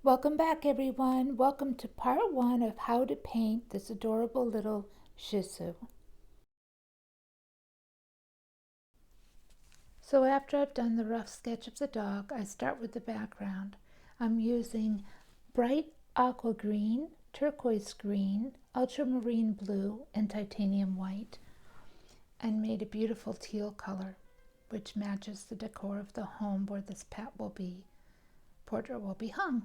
Welcome back, everyone. Welcome to part one of how to paint this adorable little Shih Tzu. So after I've done the rough sketch of the dog, I start with the background. I'm using bright aqua green, turquoise green, ultramarine blue, and titanium white, and made a beautiful teal color, which matches the decor of the home where this portrait will be hung.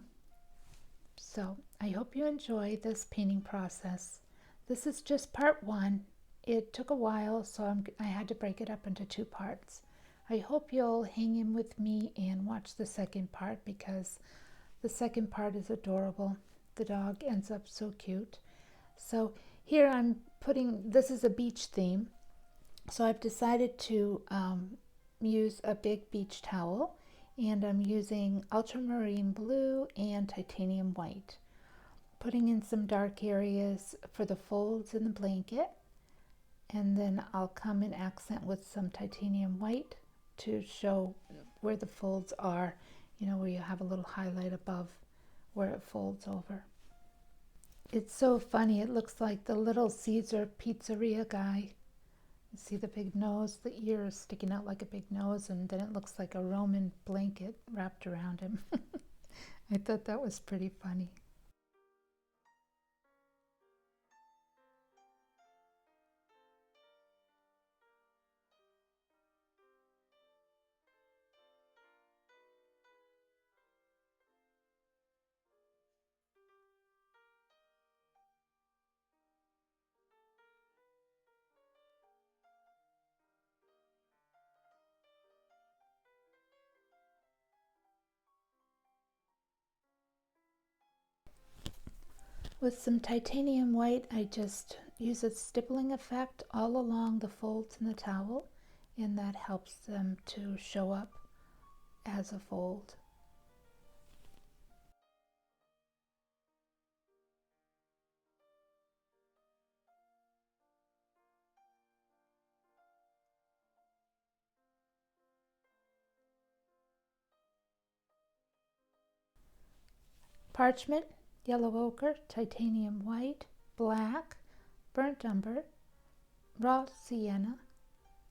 So I hope you enjoy this painting process. This is just part one. It took a while, so I had to break it up into two parts. I hope you'll hang in with me and watch the second part because the second part is adorable. The dog ends up so cute. So here I'm this is a beach theme. So I've decided to use a big beach towel, and I'm using ultramarine blue and titanium white. Putting in some dark areas for the folds in the blanket, and then I'll come and accent with some titanium white to show where the folds are, where you have a little highlight above where it folds over. It's so funny, it looks like the Little Caesar pizzeria guy. You see the big nose, the ear is sticking out like a big nose, and then it looks like a Roman blanket wrapped around him. I thought that was pretty funny. With some titanium white, I just use a stippling effect all along the folds in the towel, and that helps them to show up as a fold. Parchment, yellow ochre, titanium white, black, burnt umber, raw sienna,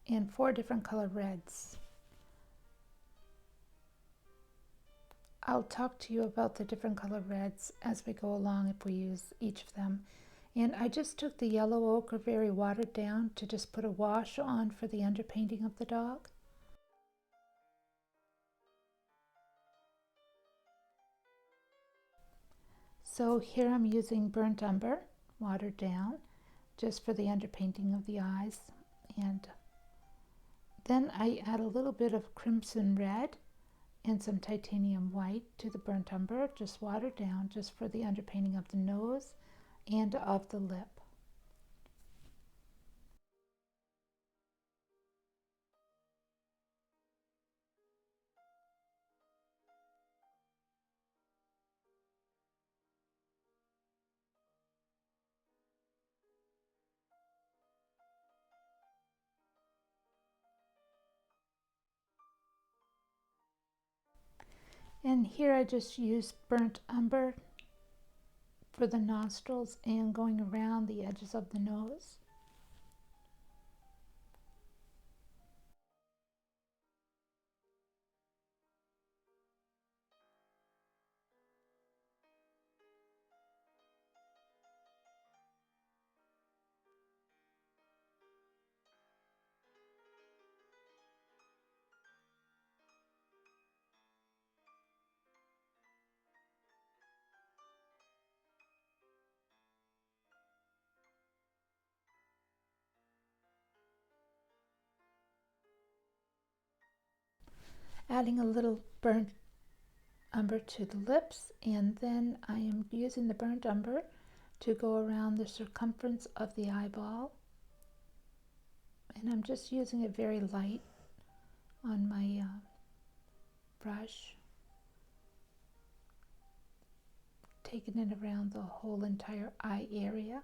and 4 different color reds. I'll talk to you about the different color reds as we go along if we use each of them. And I just took the yellow ochre very watered down to just put a wash on for the underpainting of the dog. So here I'm using burnt umber, watered down, just for the underpainting of the eyes. And then I add a little bit of crimson red and some titanium white to the burnt umber, just watered down, just for the underpainting of the nose and of the lip. And here I just use burnt umber for the nostrils and going around the edges of the nose. Adding a little burnt umber to the lips, and then I am using the burnt umber to go around the circumference of the eyeball, and I'm just using it very light on my brush, taking it around the whole entire eye area.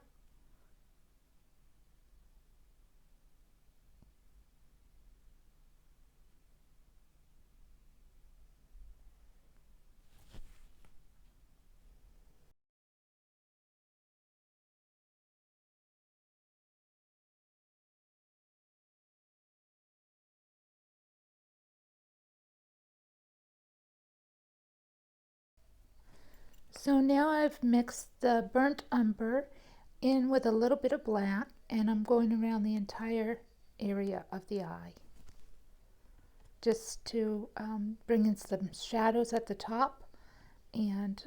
So now I've mixed the burnt umber in with a little bit of black, and I'm going around the entire area of the eye just to bring in some shadows at the top and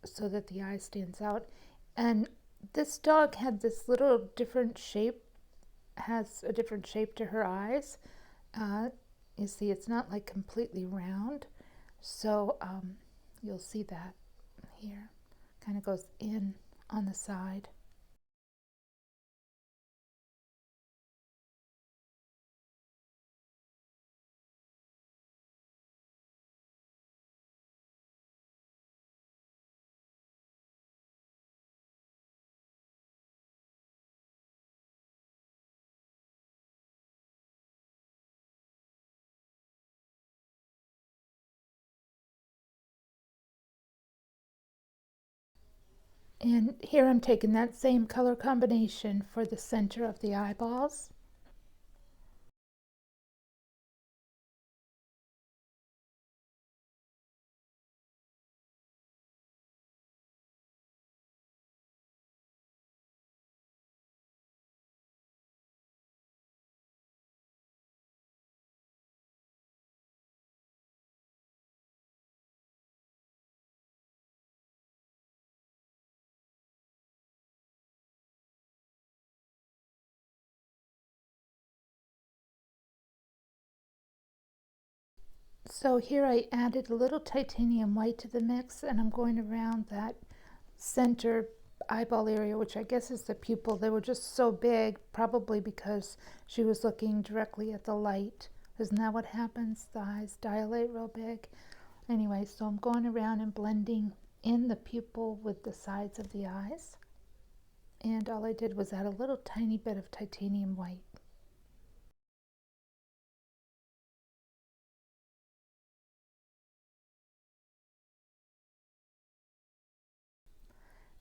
so that the eye stands out. And this dog had this little different shape, has a different shape to her eyes. You see, it's not like completely round, so you'll see that here. Kind of goes in on the side. And here I'm taking that same color combination for the center of the eyeballs. So here I added a little titanium white to the mix, and I'm going around that center eyeball area, which I guess is the pupil. They were just so big, probably because she was looking directly at the light. Isn't that what happens? The eyes dilate real big. Anyway, so I'm going around and blending in the pupil with the sides of the eyes. And all I did was add a little tiny bit of titanium white.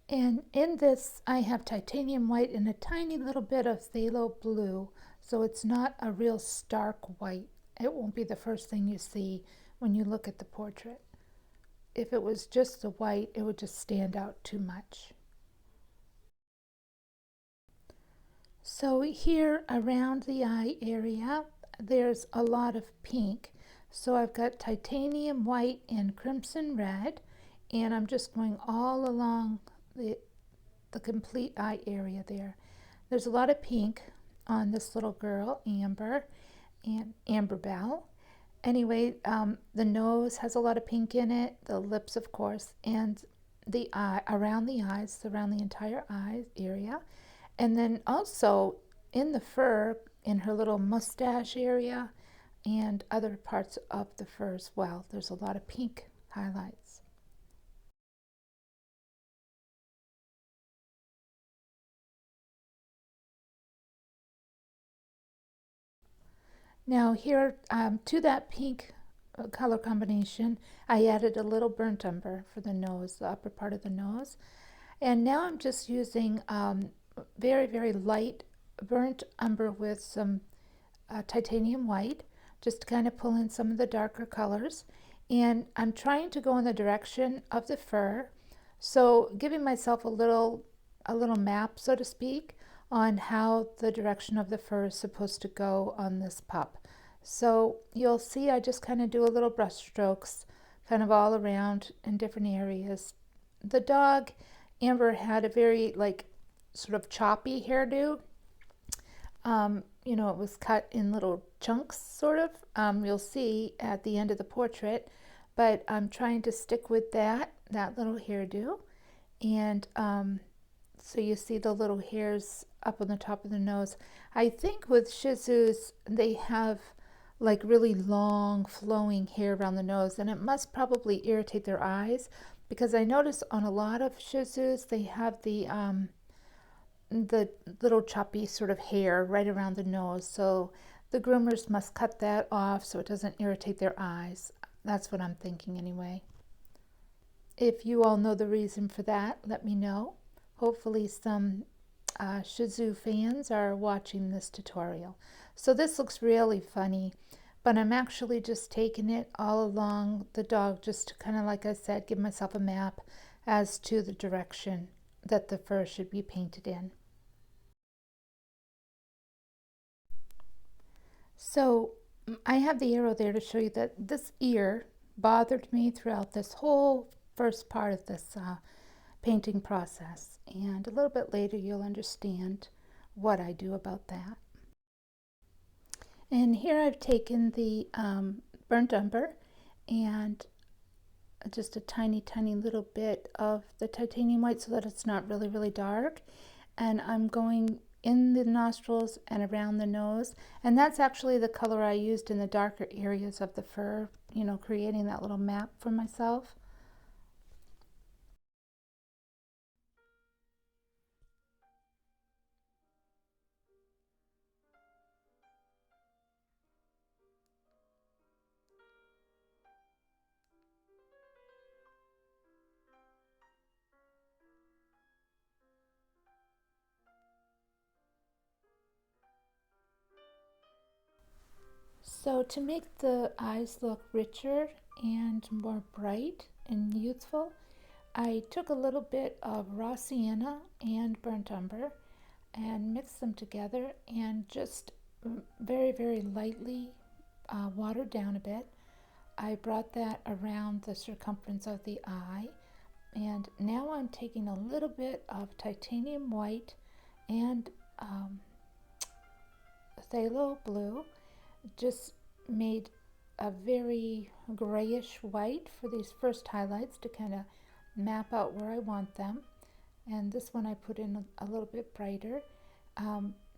And in this, I have titanium white and a tiny little bit of phthalo blue, so it's not a real stark white. It won't be the first thing you see when you look at the portrait. If it was just the white, it would just stand out too much. So here around the eye area, there's a lot of pink. So I've got titanium white and crimson red, and I'm just going all along the complete eye area there. There's a lot of pink on this little girl, Amber, and Amber Bell. Anyway, the nose has a lot of pink in it, the lips, of course, and the eye, around the eyes, around the entire eye area. And then also in the fur, in her little mustache area, and other parts of the fur as well. There's a lot of pink highlights. Now here to that pink color combination, I added a little burnt umber for the nose, the upper part of the nose. And now I'm just using very, very light burnt umber with some titanium white, just to kind of pull in some of the darker colors. And I'm trying to go in the direction of the fur, so giving myself a little map, so to speak, on how the direction of the fur is supposed to go on this pup. So you'll see I just kind of do a little brush strokes kind of all around in different areas. The dog, Amber, had a very like sort of choppy hairdo. You know, it was cut in little chunks, sort of. You'll see at the end of the portrait, but I'm trying to stick with that little hairdo. And so you see the little hairs up on the top of the nose. I think with Shih Tzus, they have like really long flowing hair around the nose, and it must probably irritate their eyes, because I notice on a lot of Shih Tzus they have the little choppy sort of hair right around the nose, so the groomers must cut that off so it doesn't irritate their eyes. That's what I'm thinking anyway. If you all know the reason for that, let me know. Hopefully some Shih Tzu fans are watching this tutorial. So this looks really funny, but I'm actually just taking it all along the dog, just to kind of, like I said, give myself a map as to the direction that the fur should be painted in. So I have the arrow there to show you that this ear bothered me throughout this whole first part of this painting process, and a little bit later you'll understand what I do about that. And here I've taken the burnt umber and just a tiny little bit of the titanium white so that it's not really dark, and I'm going in the nostrils and around the nose, and that's actually the color I used in the darker areas of the fur, you know, creating that little map for myself. So to make the eyes look richer and more bright and youthful, I took a little bit of raw sienna and burnt umber and mixed them together and just very lightly watered down a bit. I brought that around the circumference of the eye, and now I'm taking a little bit of titanium white and phthalo blue, just made a very grayish white for these first highlights to kind of map out where I want them. And this one I put in a little bit brighter.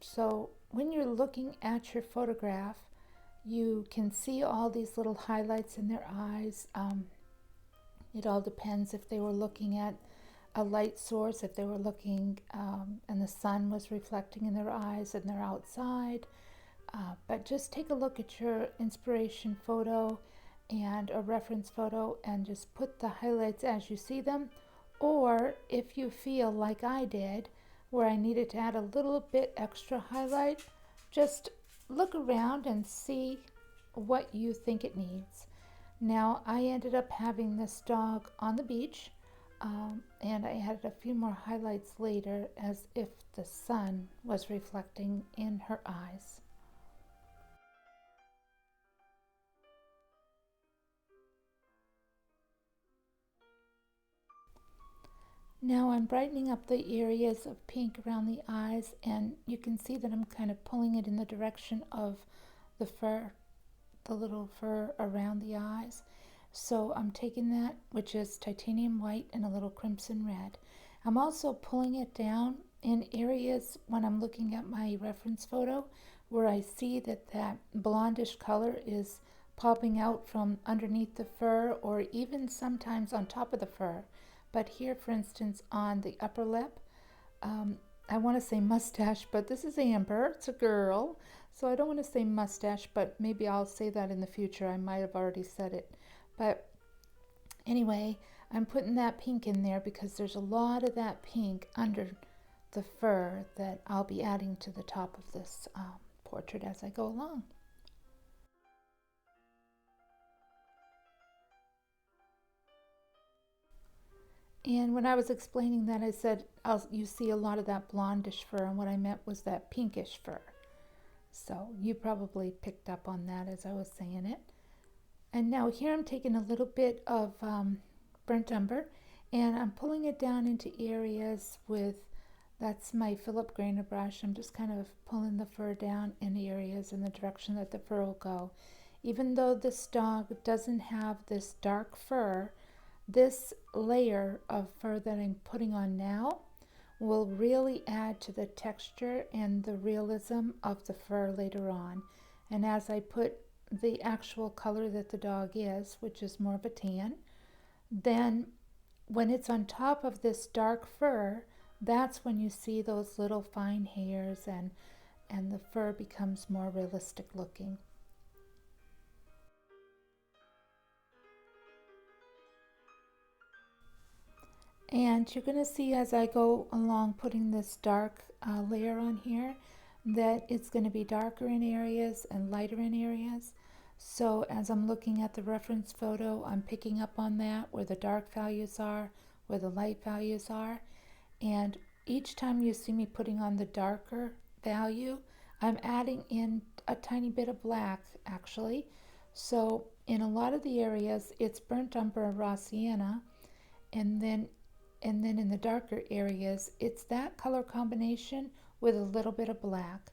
So when you're looking at your photograph, you can see all these little highlights in their eyes. It all depends if they were looking at a light source, if they were looking and the sun was reflecting in their eyes and they're outside. But just take a look at your inspiration photo and a reference photo and just put the highlights as you see them. Or if you feel like I did, where I needed to add a little bit extra highlight, just look around and see what you think it needs. Now I ended up having this dog on the beach, and I added a few more highlights later as if the sun was reflecting in her eyes. Now I'm brightening up the areas of pink around the eyes, and you can see that I'm kind of pulling it in the direction of the fur, the little fur around the eyes. So I'm taking that, which is titanium white and a little crimson red. I'm also pulling it down in areas when I'm looking at my reference photo where I see that that blondish color is popping out from underneath the fur, or even sometimes on top of the fur. But here, for instance, on the upper lip, I want to say mustache, but this is Amber. It's a girl, so I don't want to say mustache, but maybe I'll say that in the future. I might have already said it. But anyway, I'm putting that pink in there because there's a lot of that pink under the fur that I'll be adding to the top of this portrait as I go along. And when I was explaining that, I said, you see a lot of that blondish fur, and what I meant was that pinkish fur. So you probably picked up on that as I was saying it. And now here I'm taking a little bit of burnt umber, and I'm pulling it down into areas with, that's my Philip Grainer brush. I'm just kind of pulling the fur down in areas in the direction that the fur will go. Even though this dog doesn't have this dark fur, this layer of fur that I'm putting on now will really add to the texture and the realism of the fur later on. And as I put the actual color that the dog is, which is more of a tan, then when it's on top of this dark fur, that's when you see those little fine hairs, and the fur becomes more realistic looking. And you're going to see as I go along putting this dark layer on here that it's going to be darker in areas and lighter in areas. So as I'm looking at the reference photo, I'm picking up on that, where the dark values are, where the light values are. And each time you see me putting on the darker value, I'm adding in a tiny bit of black actually. So in a lot of the areas it's burnt umber and raw sienna, and then in the darker areas it's that color combination with a little bit of black.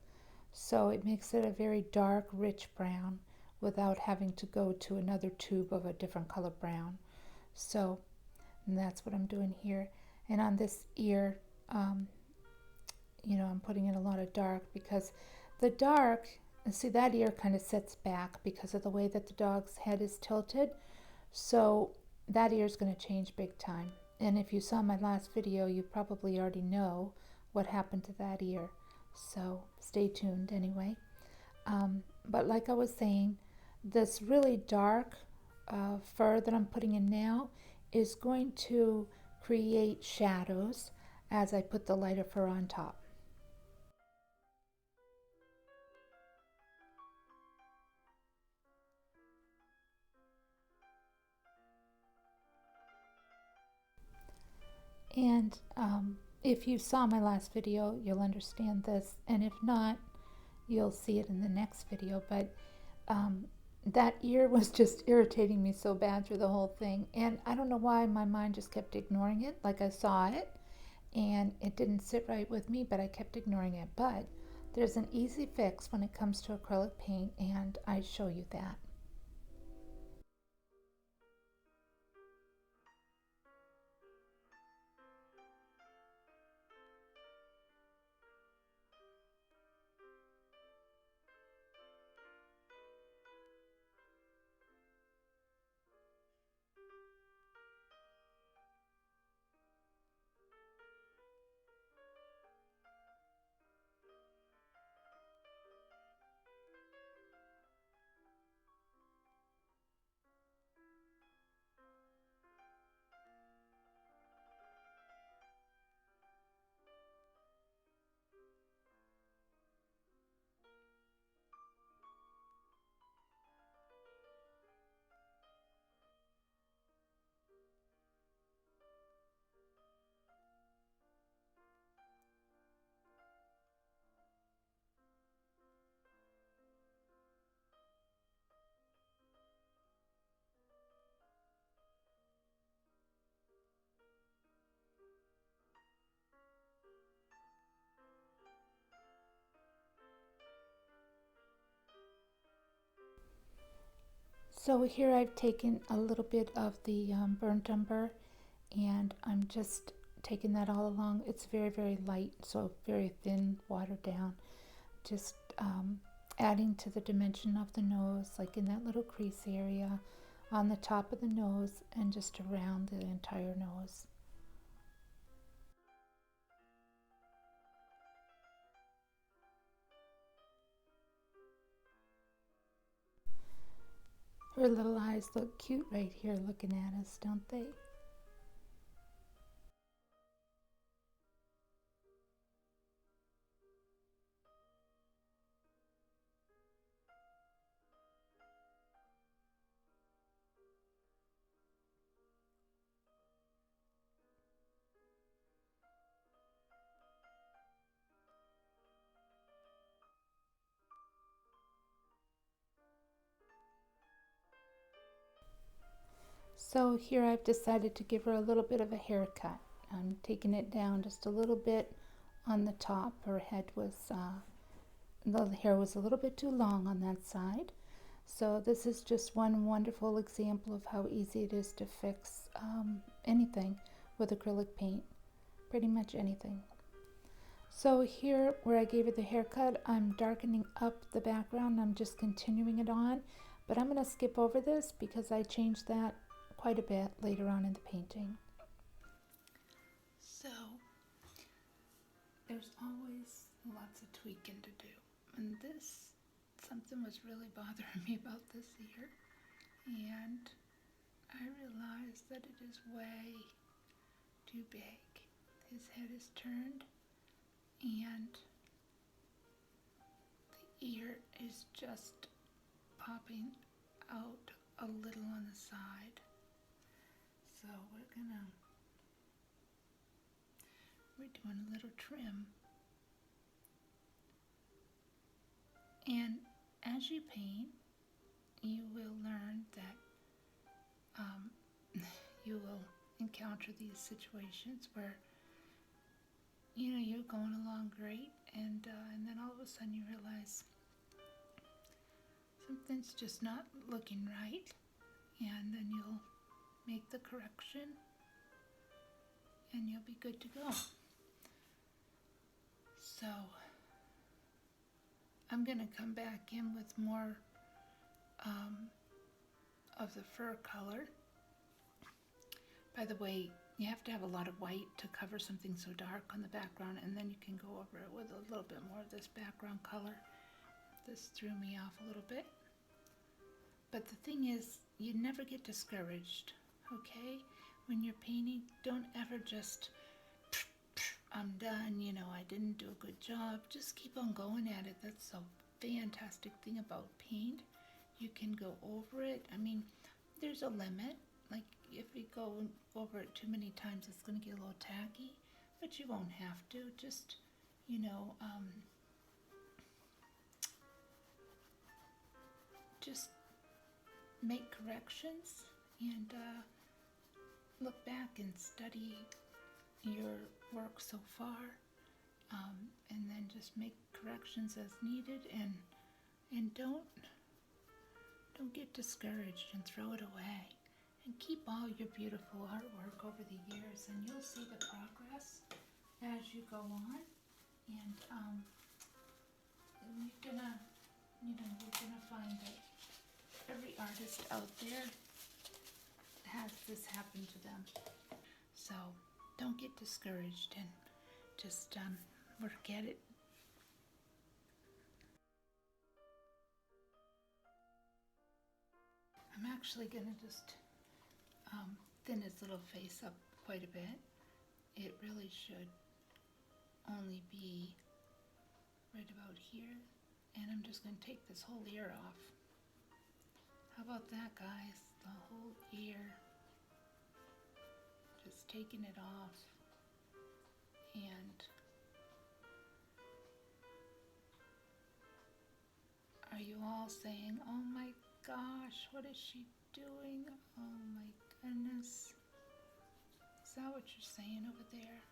So it makes it a very dark, rich brown without having to go to another tube of a different color brown. So and that's what I'm doing here. And on this ear, I'm putting in a lot of dark because the dark, and see that ear kind of sits back because of the way that the dog's head is tilted. So that ear is going to change big time. And if you saw my last video, you probably already know what happened to that ear. So stay tuned anyway. But like I was saying, this really dark fur that I'm putting in now is going to create shadows as I put the lighter fur on top. And if you saw my last video, you'll understand this, and if not, you'll see it in the next video. But that ear was just irritating me so bad through the whole thing, and I don't know why my mind just kept ignoring it. Like I saw it and it didn't sit right with me, but I kept ignoring it. But there's an easy fix when it comes to acrylic paint, and I show you that. So here I've taken a little bit of the burnt umber, and I'm just taking that all along. It's very, very light, so very thin, watered down. Just adding to the dimension of the nose, like in that little crease area, on the top of the nose, and just around the entire nose. Her little eyes look cute right here looking at us, don't they? So here I've decided to give her a little bit of a haircut. I'm taking it down just a little bit on the top. Her head was, the hair was a little bit too long on that side. So this is just one wonderful example of how easy it is to fix anything with acrylic paint, pretty much anything. So here where I gave her the haircut, I'm darkening up the background. I'm just continuing it on, but I'm going to skip over this because I changed that quite a bit later on in the painting. So there's always lots of tweaking to do, and something was really bothering me about this ear, and I realized that it is way too big. His head is turned and the ear is just popping out a little on the side. So we're gonna we're doing a little trim. And as you paint, you will learn that you will encounter these situations where you're going along great, and then all of a sudden you realize something's just not looking right, and then you'll make the correction and you'll be good to go. So I'm going to come back in with more of the fur color. By the way, you have to have a lot of white to cover something so dark on the background, and then you can go over it with a little bit more of this background color. This threw me off a little bit. But the thing is, you never get discouraged, okay? When you're painting, don't ever just, I'm done, I didn't do a good job. Just keep on going at it. That's the fantastic thing about paint. You can go over it. I mean, there's a limit. Like, if we go over it too many times, it's going to get a little tacky, but you won't have to. Just, just make corrections and look back and study your work so far, and then just make corrections as needed, and don't get discouraged and throw it away. And keep all your beautiful artwork over the years, and you'll see the progress as you go on. And you're gonna find that every artist out there has this happen to them. So don't get discouraged and just work at it. I'm actually gonna just thin his little face up quite a bit. It really should only be right about here, and I'm just going to take this whole ear off. How about that, guys? The whole ear. Just taking it off, and are you all saying, oh my gosh, what is she doing? Oh my goodness. Is that what you're saying over there?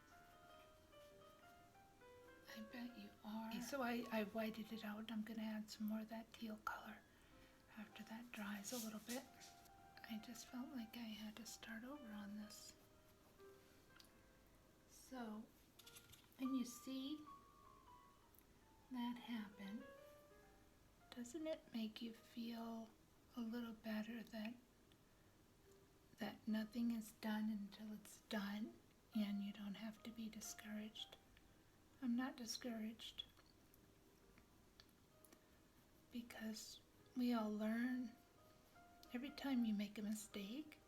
I bet you are. Okay, so I whited it out. I'm going to add some more of that teal color after that dries a little bit. I just felt like I had to start over on this. So, when you see that happen, doesn't it make you feel a little better that nothing is done until it's done, and you don't have to be discouraged? I'm not discouraged, because we all learn. Every time you make a mistake,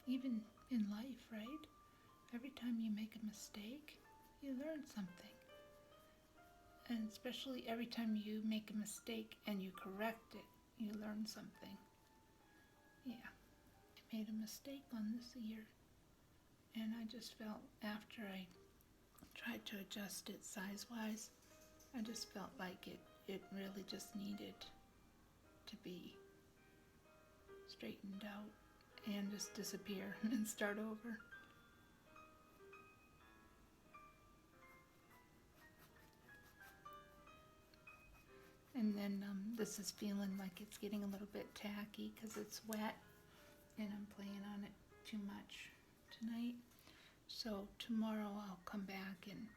even in life, right? Every time you make a mistake, you learn something. And especially every time you make a mistake and you correct it, you learn something. Yeah, I made a mistake on this ear, and I just felt after I tried to adjust it size-wise, I just felt like it really just needed to be straightened out and just disappear and start over. And then this is feeling like it's getting a little bit tacky because it's wet, and I'm playing on it too much tonight. So tomorrow I'll come back and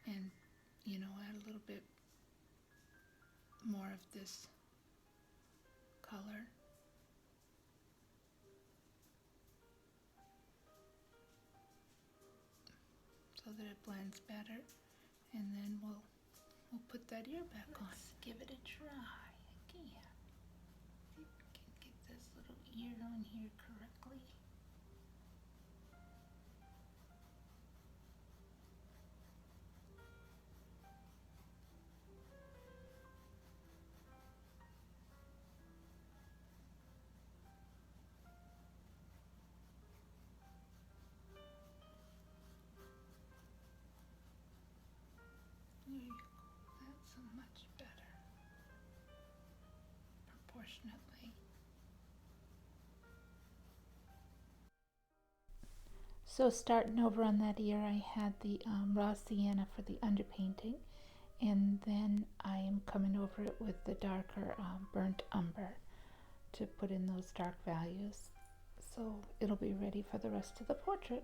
add a little bit more of this color. So that it blends better, and then we'll put that ear back on. Let's give it a try again. See if we can get this little ear on here correctly. unfortunately. So starting over on that ear, I had the raw sienna for the underpainting, and then I am coming over it with the darker burnt umber to put in those dark values. So it'll be ready for the rest of the portrait.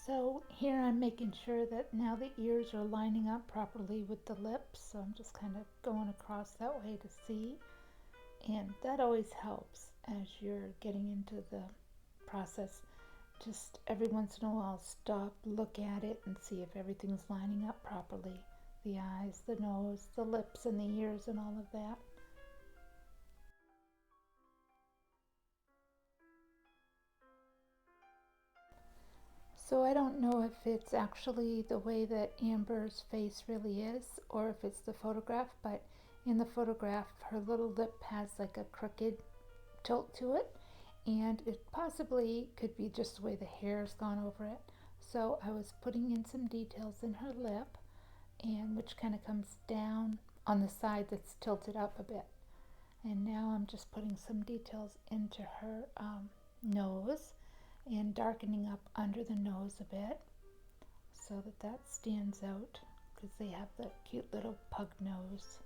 So here I'm making sure that now the ears are lining up properly with the lips. So I'm just kind of going across that way to see. And that always helps as you're getting into the process. Just every once in a while stop, look at it, and see if everything's lining up properly. The eyes, the nose, the lips, and the ears, and all of that. So I don't know if it's actually the way that Amber's face really is or if it's the photograph, but in the photograph her little lip has like a crooked tilt to it, and it possibly could be just the way the hair's gone over it. So I was putting in some details in her lip, and which kind of comes down on the side that's tilted up a bit. And now I'm just putting some details into her nose and darkening up under the nose a bit so that that stands out because they have the cute little pug nose.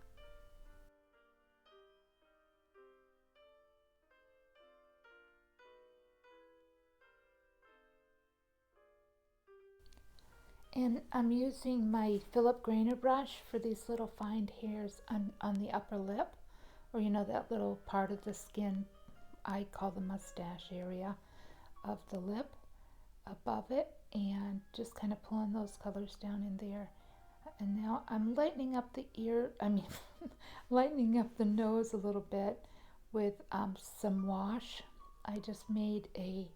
And I'm using my Philip Grainer brush for these little fine hairs on the upper lip, or you know, that little part of the skin I call the mustache area of the lip above it, and just kind of pulling those colors down in there. And now I'm lightening up the lightening up the nose a little bit with some wash. I just made a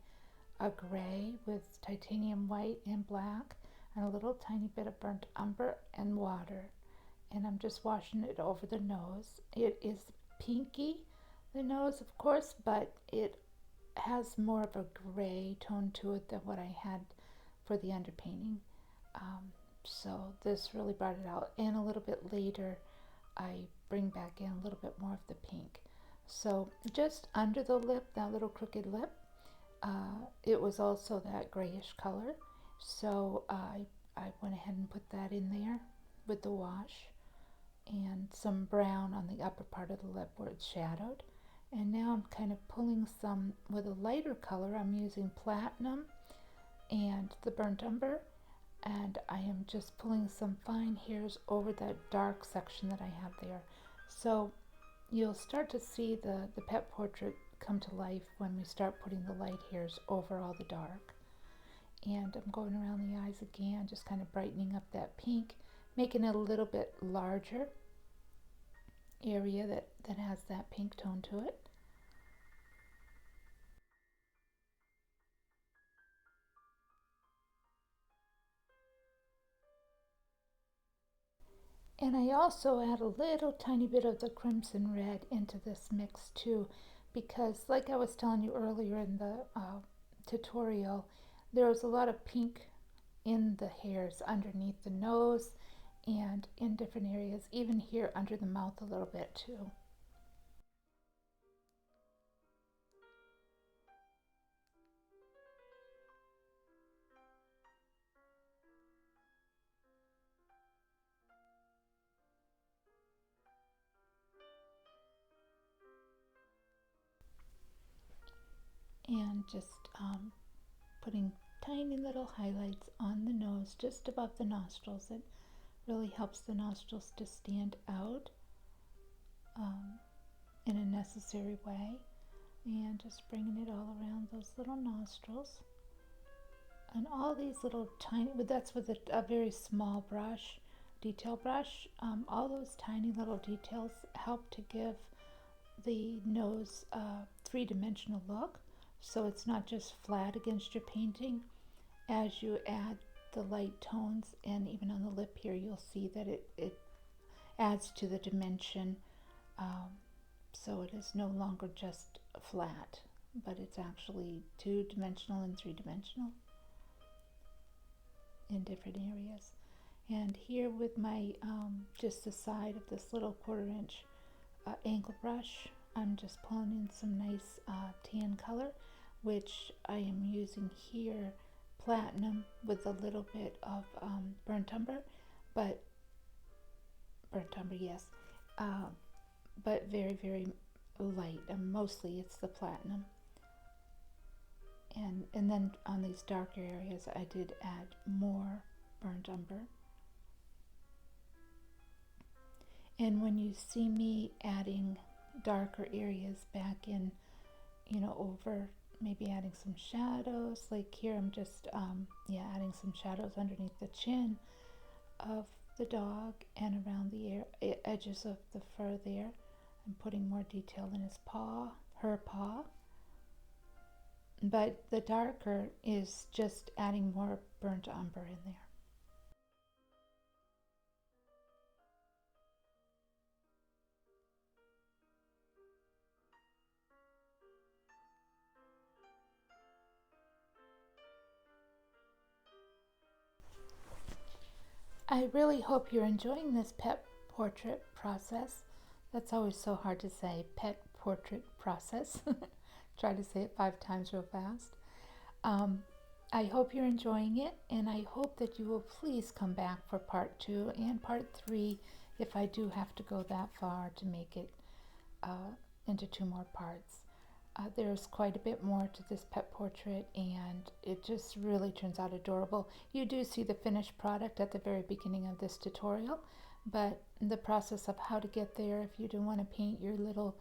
gray with titanium white and black and a little tiny bit of burnt umber and water. And I'm just washing it over the nose. It is pinky, the nose, of course, but it has more of a gray tone to it than what I had for the underpainting. So this really brought it out. And a little bit later, I bring back in a little bit more of the pink. So just under the lip, that little crooked lip, it was also that grayish color. So I went ahead and put that in there with the wash, and some brown on the upper part of the lip where it's shadowed. And now I'm kind of pulling some with a lighter color. I'm using platinum and the burnt umber, and I am just pulling some fine hairs over that dark section that I have there. So you'll start to see the pet portrait come to life when we start putting the light hairs over all the dark. And I'm going around the eyes again, just kind of brightening up that pink, making it a little bit larger area that has that pink tone to it. And I also add a little tiny bit of the crimson red into this mix too, because like I was telling you earlier in the tutorial, there was a lot of pink in the hairs underneath the nose and in different areas, even here under the mouth a little bit too. And just putting tiny little highlights on the nose just above the nostrils. It really helps the nostrils to stand out in a necessary way. And just bringing it all around those little nostrils. And all these little tiny, but that's with a very small brush, detail brush. All those tiny little details help to give the nose three-dimensional look, so it's not just flat against your painting. As you add the light tones, and even on the lip here, you'll see that it adds to the dimension, so it is no longer just flat, but it's actually two-dimensional and three-dimensional in different areas. And here with my just the side of this little 1/4 inch angle brush, I'm just pulling in some nice tan color, which I am using here platinum with a little bit of burnt umber, yes, but very, very light, and mostly it's the platinum. And then on these darker areas I did add more burnt umber. And when you see me adding darker areas back in, over, maybe adding some shadows, like here I'm just adding some shadows underneath the chin of the dog and around the edges of the fur there. I'm putting more detail in his paw, her paw. But the darker is just adding more burnt umber in there. I really hope you're enjoying this pet portrait process. That's always so hard to say, pet portrait process. Try to say it 5 times real fast. I hope you're enjoying it, and I hope that you will please come back for part 2 and part 3 if I do have to go that far to make it into 2 more parts. There's quite a bit more to this pet portrait, and it just really turns out adorable. You do see the finished product at the very beginning of this tutorial, but the process of how to get there, if you do want to paint your little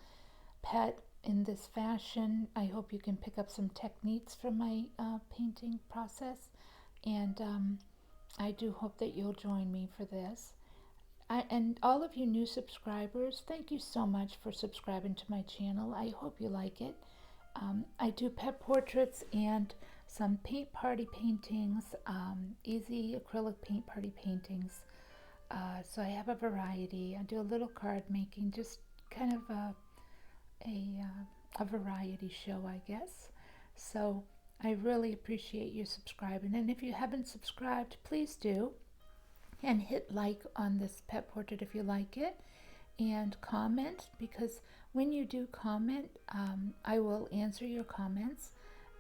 pet in this fashion, I hope you can pick up some techniques from my painting process, and I do hope that you'll join me for this. And all of you new subscribers, thank you so much for subscribing to my channel. I hope you like it. I do pet portraits and some paint party paintings, easy acrylic paint party paintings. So I have a variety. I do a little card making, just kind of a variety show, I guess. So I really appreciate you subscribing. And if you haven't subscribed, please do. And hit like on this pet portrait if you like it, and comment, because when you do comment, I will answer your comments,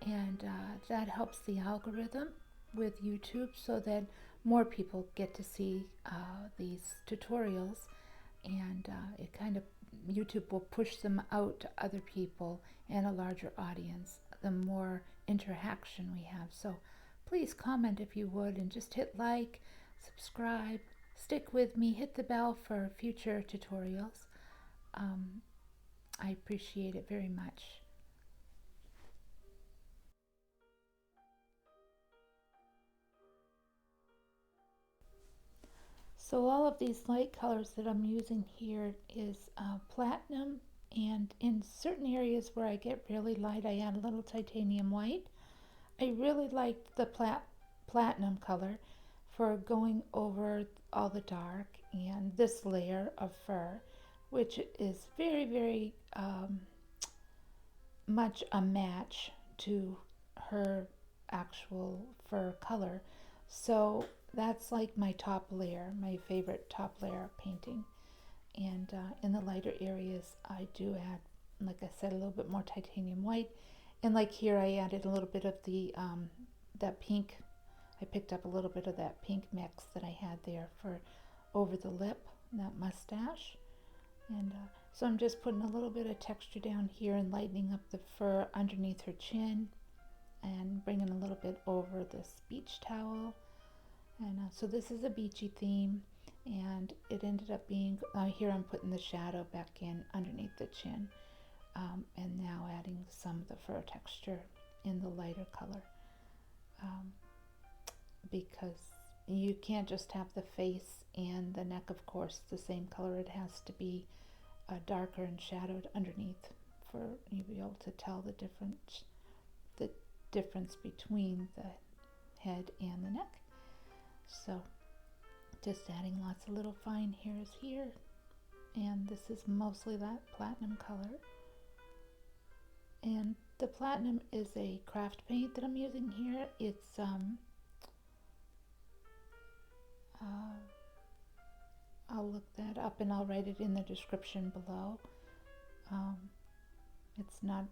and that helps the algorithm with YouTube so that more people get to see these tutorials, and it kind of, YouTube will push them out to other people and a larger audience the more interaction we have. So please comment if you would, and just hit like, subscribe, stick with me, hit the bell for future tutorials. I appreciate it very much. So all of these light colors that I'm using here is platinum, and in certain areas where I get really light, I add a little titanium white. I really liked the platinum color for going over all the dark and this layer of fur, which is very, very much a match to her actual fur color. So that's like my top layer, my favorite top layer painting. And in the lighter areas, I do add, like I said, a little bit more titanium white. And like here, I added a little bit of the that pink. I picked up a little bit of that pink mix that I had there for over the lip, that mustache. And so I'm just putting a little bit of texture down here and lightening up the fur underneath her chin, and bringing a little bit over this beach towel. And so this is a beachy theme, and it ended up being, here I'm putting the shadow back in underneath the chin, and now adding some of the fur texture in the lighter color. Because you can't just have the face and the neck, of course, the same color. It has to be darker and shadowed underneath for you to be able to tell the difference between the head and the neck. So just adding lots of little fine hairs here, and this is mostly that platinum color. And the platinum is a craft paint that I'm using here. It's I'll look that up and I'll write it in the description below. It's not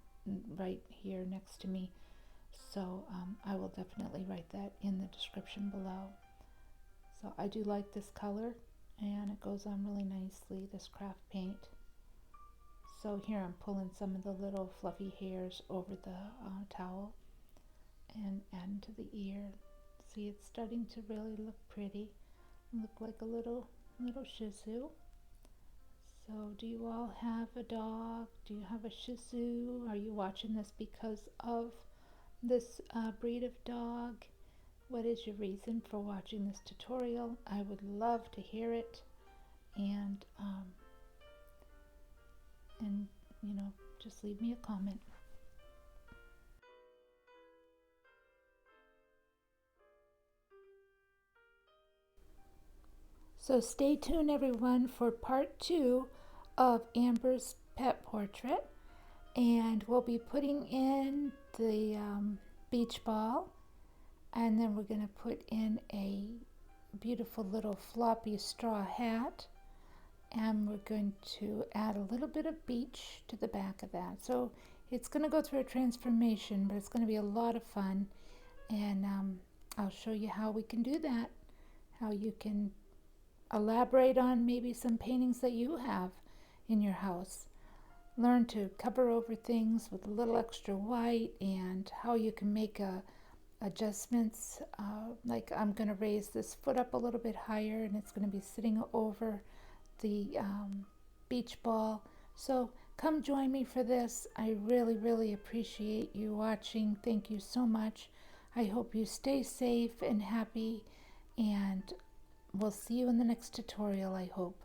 right here next to me, so I will definitely write that in the description below. So I do like this color, and it goes on really nicely, this craft paint. So here I'm pulling some of the little fluffy hairs over the towel and adding to the ear. See, it's starting to really look pretty, look like a little Shih Tzu. So do you all have a dog? Do you have a Shih Tzu? Are you watching this because of this breed of dog? What is your reason for watching this tutorial? I would love to hear it, and you know, just leave me a comment. So stay tuned, everyone, for part 2 of Amber's pet portrait, and we'll be putting in the beach ball, and then we're going to put in a beautiful little floppy straw hat, and we're going to add a little bit of beach to the back of that. So it's going to go through a transformation, but it's going to be a lot of fun, and I'll show you how we can do that, how you can elaborate on maybe some paintings that you have in your house. Learn to cover over things with a little extra white, and how you can make adjustments. Like I'm going to raise this foot up a little bit higher, and it's going to be sitting over the beach ball. So come join me for this. I really appreciate you watching. Thank you so much. I hope you stay safe and happy, and we'll see you in the next tutorial, I hope.